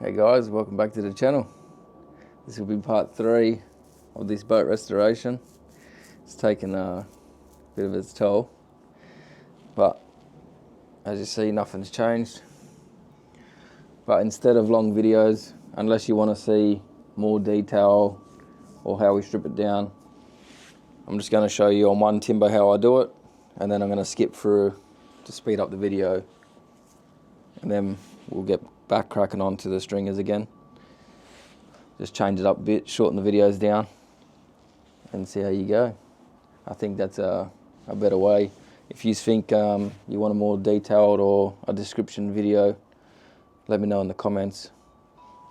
Hey guys, welcome back to the channel. This will be part 3 of this boat restoration. It's taken a bit of its toll, but as you see, nothing's changed. But instead of long videos, unless you want to see more detail or how we strip it down, I'm just going to show you on one timber how I do it, and then I'm going to skip through to speed up the video, and then we'll get back cracking onto the stringers again. Just change it up a bit, shorten the videos down, and see how you go. I think that's a better way. If you think you want a more detailed or a description video, let me know in the comments.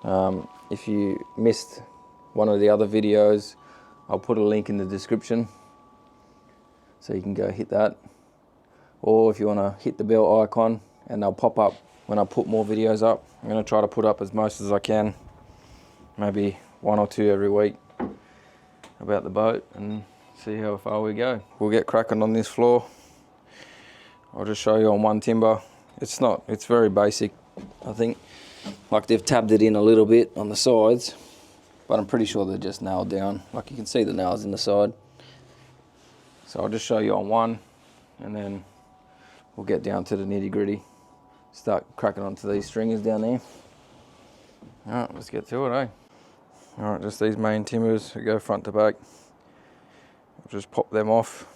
If you missed one of the other videos, I'll put a link in the description so you can go hit that. Or if you want to hit the bell icon and they'll pop up when I put more videos up. I'm going to try to put up as most as I can, maybe 1 or 2 every week about the boat, and see how far we go. We'll get cracking on this floor. I'll just show you on one timber. It's very basic, I think. Like they've tabbed it in a little bit on the sides, but I'm pretty sure they're just nailed down. Like you can see the nails in the side. So I'll just show you on one, and then we'll get down to the nitty gritty. Start cracking onto these stringers down there. Alright, let's get to it, eh? Alright, just these main timbers that go front to back. I'll just pop them off.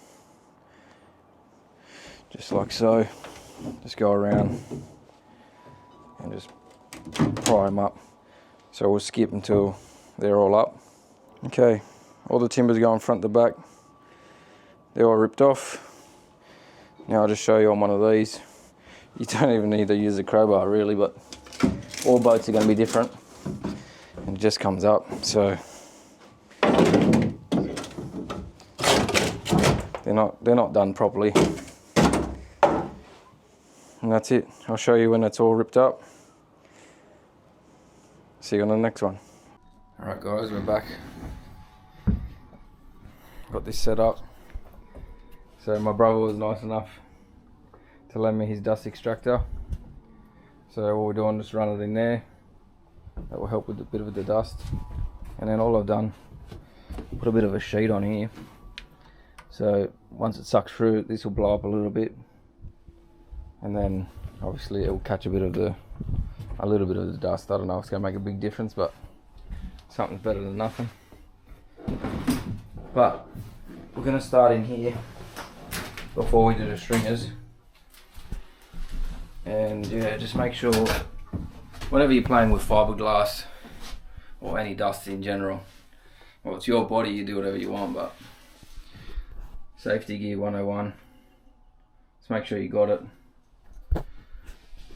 Just like so. Just go around and just pry them up. So we'll skip until they're all up. Okay, all the timbers going front to back. They're all ripped off. Now I'll just show you on one of these. You don't even need to use a crowbar really, but all boats are going to be different. And it just comes up, so they're not done properly. And that's it. I'll show you when it's all ripped up. See you on the next one. Alright guys, we're back. Got this set up. So my brother was nice enough to lend me his dust extractor. So what we're doing, just run it in there. That will help with a bit of the dust. And then all I've done, put a bit of a sheet on here. So once it sucks through, this will blow up a little bit. And then obviously it will catch a little bit of the dust. I don't know if it's going to make a big difference, but something's better than nothing. But we're going to start in here before we do the stringers. And yeah, just make sure whenever you're playing with fiberglass or any dust in general, well, it's your body, you do whatever you want, but safety gear 101. Just make sure you got it.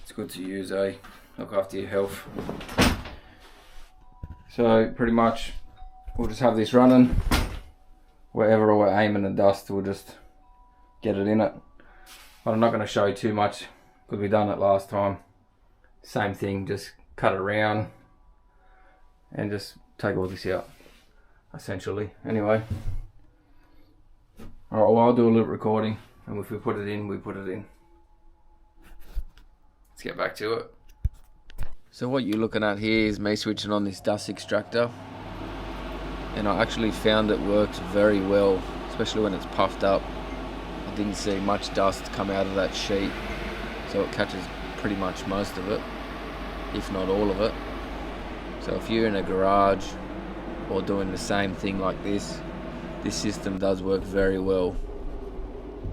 It's good to use, eh? Look after your health. So pretty much we'll just have this running. Wherever we're aiming the dust, we'll just get it in it. But I'm not going to show you too much because we done it last time. Same thing, just cut it around and just take all this out, essentially. Anyway, alright, well, I'll do a little recording, and if we put it in, we put it in. Let's get back to it. So what you're looking at here is me switching on this dust extractor, and I actually found it works very well, especially when it's puffed up. I didn't see much dust come out of that sheet, so it catches pretty much most of it, if not all of it. So if you're in a garage or doing the same thing like this system does work very well.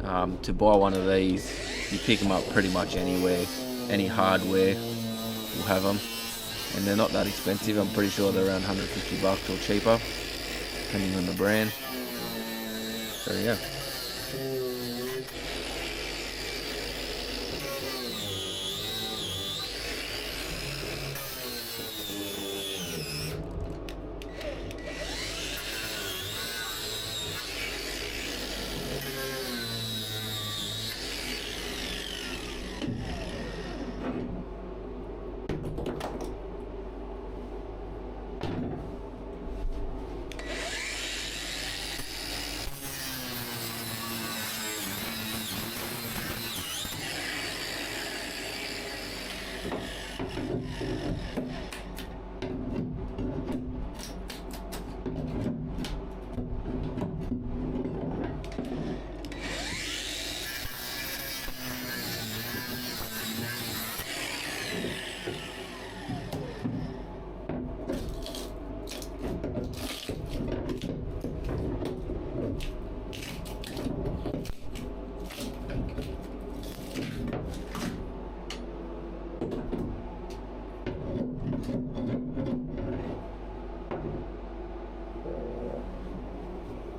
To buy one of these, you pick them up pretty much anywhere, any hardware will have them, and they're not that expensive. I'm pretty sure they're around 150 bucks or cheaper, depending on the brand. So yeah.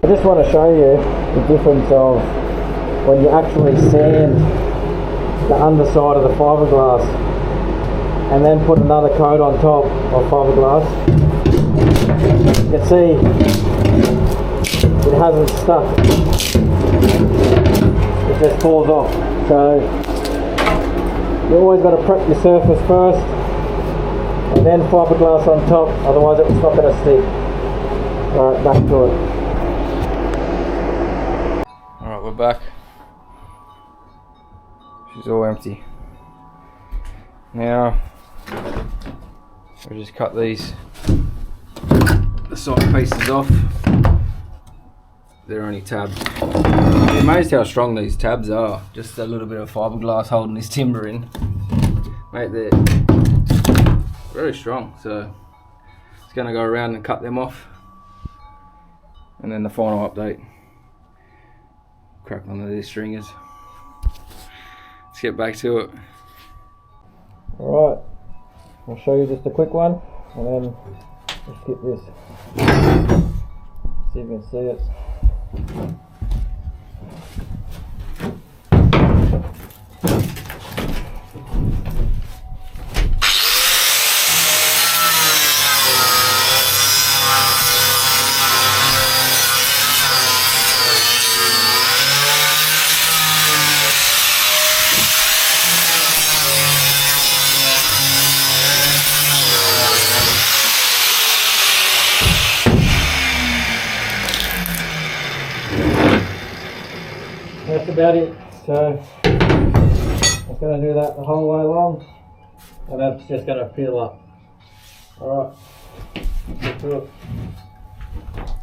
just want to show you the difference of when you actually sand the underside of the fiberglass and then put another coat on top of fiberglass. You can see it hasn't stuck. It just falls off. So you always got to prep your surface first and then fiberglass on top, otherwise it's not going to stick. Alright, back to it. Alright, we're back. She's all empty. Now we just cut the side pieces off. They're only tabs. I'm amazed how strong these tabs are. Just a little bit of fiberglass holding this timber in. Mate, they're very strong. So it's going to go around and cut them off. And then the final update. Crack onto these stringers. Let's get back to it. Alright, I'll show you just a quick one and then we'll skip this. See if you can see it. That's about it. So I'm going to do that the whole way along and that's just going to fill up. Alright, get to it.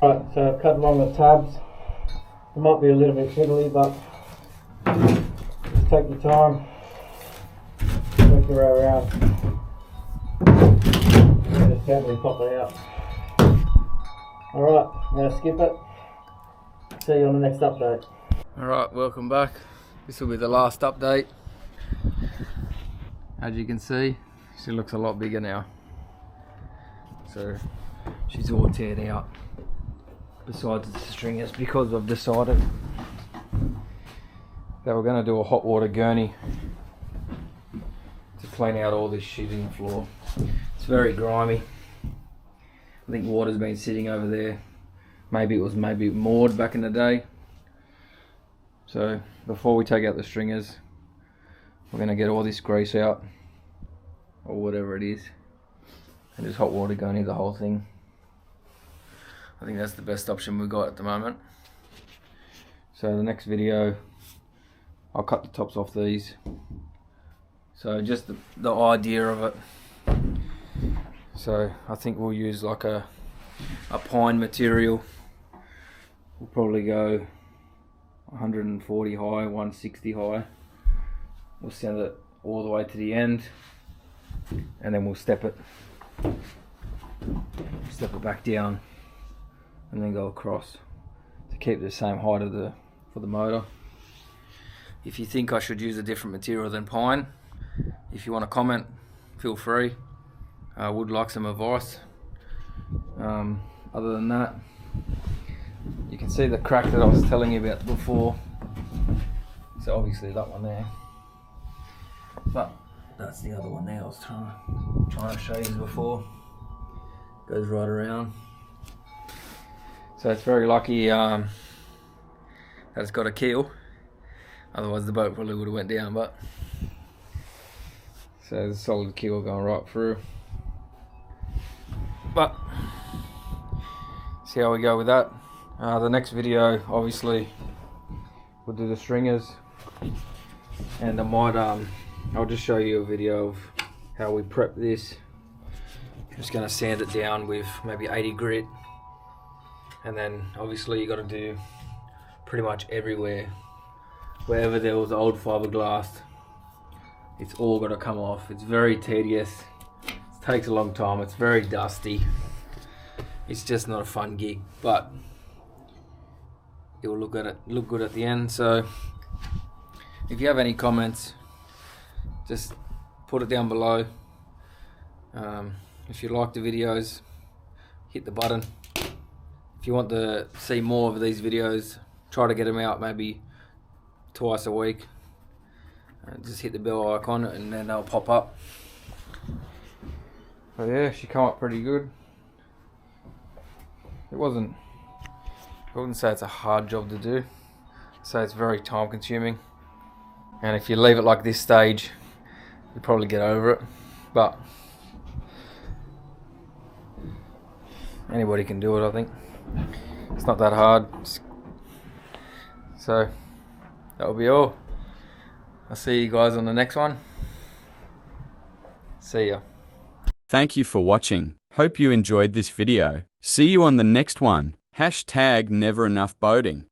Alright, so I've cut along the tabs. It might be a little bit fiddly, but just take your time, work your way around, and just gently pop it out. Alright, I'm going to skip it. See you on the next update. Alright, welcome back. This will be the last update. As you can see, she looks a lot bigger now. So she's all teared out. Besides the stringers, because I've decided that we're going to do a hot water gurney to clean out all this shit in the floor. It's very grimy. I think water's been sitting over there. Maybe it was moored back in the day. So before we take out the stringers, we're going to get all this grease out, or whatever it is, and just hot water going into the whole thing. I think that's the best option we've got at the moment. So the next video, I'll cut the tops off these. So just the idea of it. So I think we'll use like a pine material. We'll probably go 140 high, 160 high. We'll send it all the way to the end, and then we'll step it back down, and then go across to keep the same height of for the motor. If you think I should use a different material than pine, if you want to comment, feel free. I would like some advice. Other than that, you can see the crack that I was telling you about before. So obviously that one there, but that's the other one there I was trying to show you before. Goes right around. So it's very lucky that it's got a keel, otherwise the boat probably would have went down. But so there's a solid keel going right through. But see how we go with that. The next video, obviously, we'll do the stringers, and I might I'll just show you a video of how we prep this. I'm just going to sand it down with maybe 80 grit, and then obviously you got to do pretty much everywhere, wherever there was old fiberglass, it's all got to come off. It's very tedious, it takes a long time, it's very dusty, it's just not a fun gig, but it will look good at the end. So if you have any comments, just put it down below. If you like the videos, hit the button. If If you want to see more of these videos, try to get them out maybe twice a week. Just hit the bell icon and then they'll pop up. But yeah, she come up pretty good. I wouldn't say it's a hard job to do. I'd say it's very time consuming. And if you leave it like this stage, you'll probably get over it. But anybody can do it, I think. It's not that hard. So that'll be all. I'll see you guys on the next one. See ya. Thank you for watching. Hope you enjoyed this video. See you on the next one. #NeverEnoughBoating.